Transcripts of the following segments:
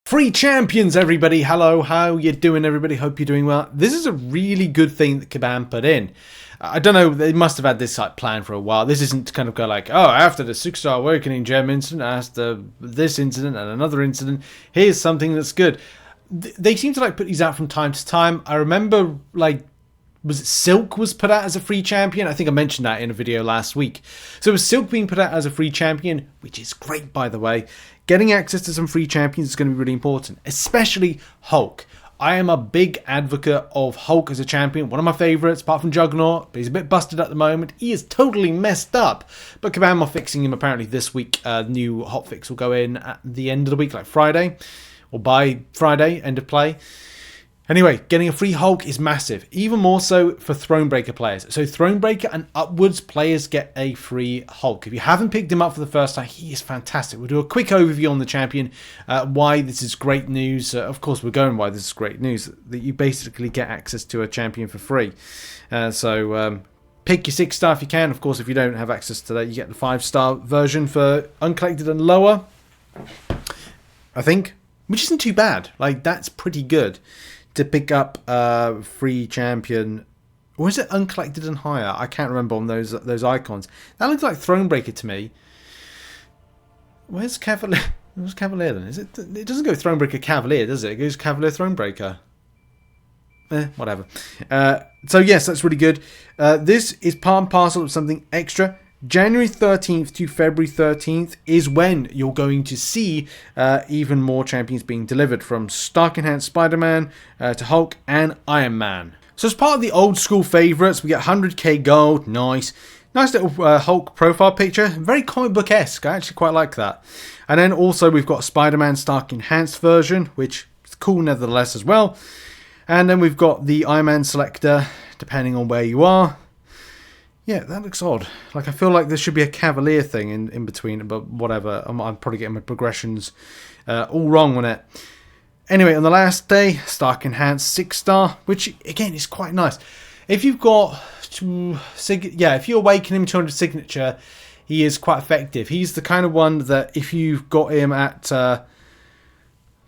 Free champions, everybody. Hello, how you doing, everybody? Hope you're doing well. This is a really good thing that Kabam put in. I don't know, they must have had this like plan for a while. This isn't to kind of go like, oh, after the 6-star awakening gem incident, after this incident and another incident, here's something that's good. They seem to like put these out from time to time. I remember like, was it Silk was put out as a free champion? I think I mentioned that in a video last week. So it was Silk being put out as a free champion, which is great, by the way. Getting access to some free champions is going to be really important, especially Hulk. I am a big advocate of Hulk as a champion. One of my favourites, apart from Juggernaut, but he's a bit busted at the moment. He is totally messed up. But Kabam are fixing him apparently this week. New hotfix will go in at the end of the week, like Friday, or by Friday, end of play. Anyway, getting a free Hulk is massive, even more so for Thronebreaker players. So Thronebreaker and upwards players get a free Hulk. If you haven't picked him up for the first time, he is fantastic. We'll do a quick overview on the champion, why this is great news. Of course, we're going why this is great news, that you basically get access to a champion for free. So pick your 6-star if you can. Of course, if you don't have access to that, you get the 5-star version for uncollected and lower, I think, which isn't too bad. Like, that's pretty good. To pick up a free champion, or is it uncollected and higher? I can't remember on those icons. That looks like Thronebreaker to me. Where's Cavalier? Where's Cavalier then? Is it? It doesn't go Thronebreaker Cavalier, does it? It goes Cavalier Thronebreaker. Whatever. So yes, that's really good. This is part and parcel of something extra. January 13th to February 13th is when you're going to see even more champions being delivered, from Stark Enhanced Spider-Man to Hulk and Iron Man. So as part of the old school favourites, we get 100k gold, nice little Hulk profile picture, very comic book-esque, I actually quite like that. And then also we've got Spider-Man Stark Enhanced version, which is cool nevertheless as well. And then we've got the Iron Man selector, depending on where you are. Yeah, that looks odd. Like, I feel like there should be a Cavalier thing in between, but whatever. I'm probably getting my progressions all wrong on it. Anyway, on the last day, Stark Enhanced 6-star, which, again, is quite nice. If you've got... if you awaken him 200 signature, he is quite effective. He's the kind of one that if you've got him at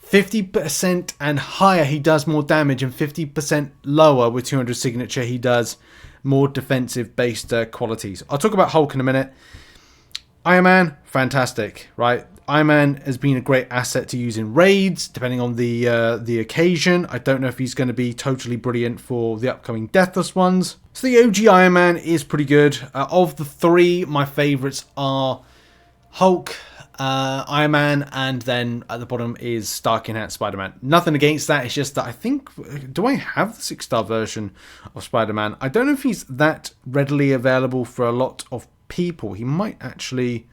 50% and higher, he does more damage, and 50% lower with 200 signature, he does more defensive based qualities. I'll talk about Hulk in a minute. Iron Man, fantastic, right? Iron Man has been a great asset to use in raids, depending on the occasion. I don't know if he's going to be totally brilliant for the upcoming Deathless ones. So the OG Iron Man is pretty good. Of the three, my favourites are Hulk, Iron Man, and then at the bottom is Stark Enhanced Spider-Man. Nothing against that, it's just that I think... Do I have the 6-star version of Spider-Man? I don't know if he's that readily available for a lot of people. He might actually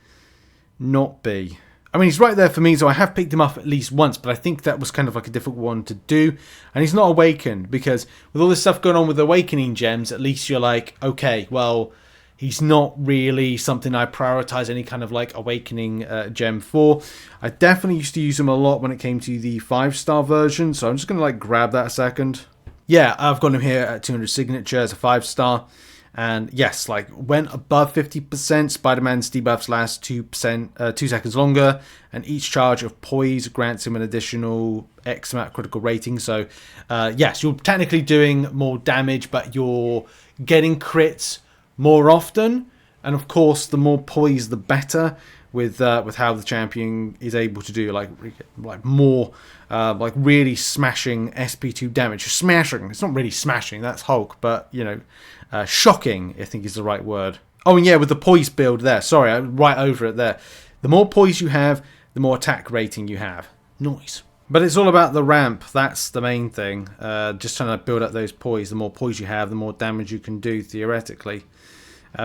not be. I mean, he's right there for me, so I have picked him up at least once, but I think that was kind of like a difficult one to do. And he's not awakened, because with all this stuff going on with awakening gems, at least you're like, okay, well... He's not really something I prioritize any kind of like awakening gem for. I definitely used to use him a lot when it came to the 5-star version. So I'm just going to like grab that a second. Yeah, I've got him here at 200 signature as a 5-star. And yes, like when above 50%, Spider-Man's debuffs last 2 seconds longer. And each charge of poise grants him an additional X amount of critical rating. So yes, you're technically doing more damage, but you're getting crits more often, and of course the more poise the better, with how the champion is able to do like more like really smashing SP2 damage. Smashing, it's not really smashing, that's Hulk, but you know, shocking I think is the right word. Oh, and yeah, with the poise build there, sorry, I'm right over it there. The more poise you have, the more attack rating you have. Nice. But it's all about the ramp, that's the main thing. Just trying to build up those poise. The more poise you have, the more damage you can do, theoretically.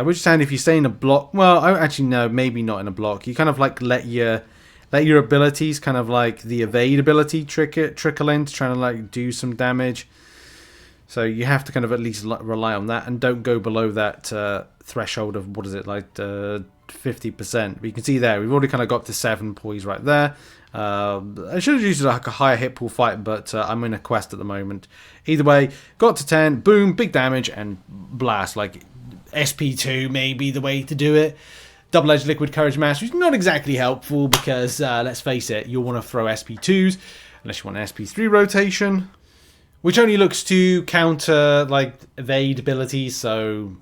Which is handy if you stay in a block. Well, actually no, maybe not in a block. You kind of like let your abilities, kind of like the evade ability, trickle in to try to like do some damage. So you have to kind of at least rely on that, and don't go below that threshold of, what is it, like 50%. But you can see there, we've already kind of got to 7 poise right there. I should have used like a higher hit pool fight, but I'm in a quest at the moment. Either way, got to 10, boom, big damage, and blast. Like SP2 may be the way to do it. Double-edged liquid courage mask, which is not exactly helpful because, let's face it, you'll want to throw SP2s. unless you want an SP3 rotation, which only looks to counter like evade abilities, so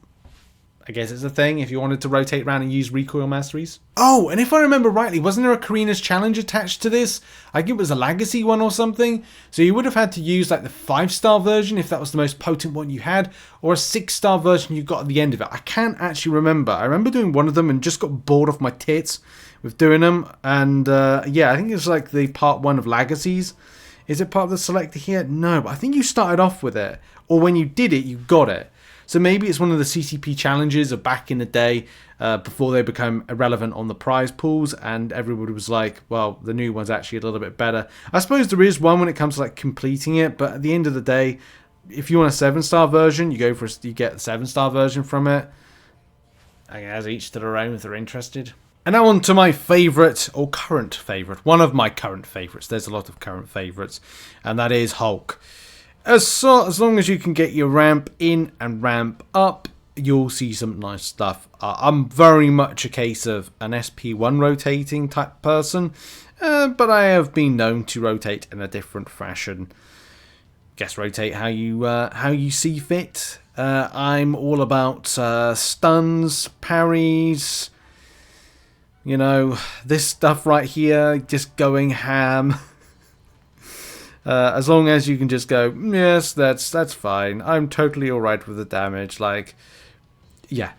I guess it's a thing if you wanted to rotate around and use recoil masteries. Oh, and if I remember rightly, wasn't there a Karina's challenge attached to this? I think it was a legacy one or something. So you would have had to use like the 5-star version if that was the most potent one you had, or a 6-star version you got at the end of it. I can't actually remember. I remember doing one of them and just got bored off my tits with doing them. And yeah, I think it's like the part 1 of legacies. Is it part of the selector here? No, but I think you started off with it, or when you did it, you got it. So maybe it's one of the CCP challenges of back in the day, before they become irrelevant on the prize pools, and everybody was like, well, the new one's actually a little bit better. I suppose there is one when it comes to like completing it, but at the end of the day, if you want a 7-star version, you get the 7-star version from it. I guess each to their own if they're interested. And now on to my favourite, or current favourite, one of my current favourites. There's a lot of current favourites, and that is Hulk. As long as you can get your ramp in and ramp up, you'll see some nice stuff. I'm very much a case of an SP1 rotating type person, but I have been known to rotate in a different fashion. Guess rotate how you see fit. I'm all about stuns, parries. You know, this stuff right here, just going ham. As long as you can just go, yes, that's fine. I'm totally alright with the damage. Like, yeah.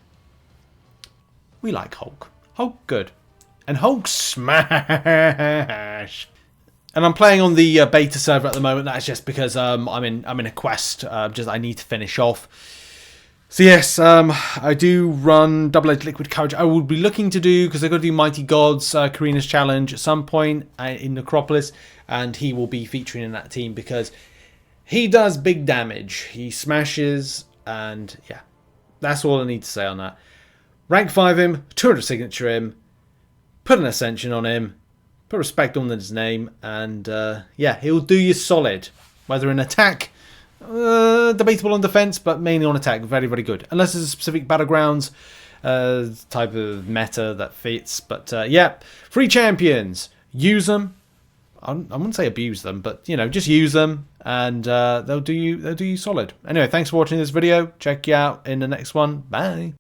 We like Hulk. Hulk good. And Hulk smash! And I'm playing on the beta server at the moment. That's just because I'm in a quest. I need to finish off. So yes, I do run Double-Edged Liquid Courage. I will be looking to do, because I've got to do Mighty Gods, Karina's Challenge at some point in Necropolis, and he will be featuring in that team because he does big damage. He smashes, and yeah, that's all I need to say on that. Rank 5 him, 200 signature him, put an Ascension on him, put respect on his name, and yeah, he'll do you solid. Whether in attack, debatable on defense, but mainly on attack. Very, very good. Unless there's a specific battlegrounds type of meta that fits. But yeah, free champions. Use them. I wouldn't say abuse them, but you know, just use them, and they'll do you solid. Anyway, thanks for watching this video. Check you out in the next one. Bye.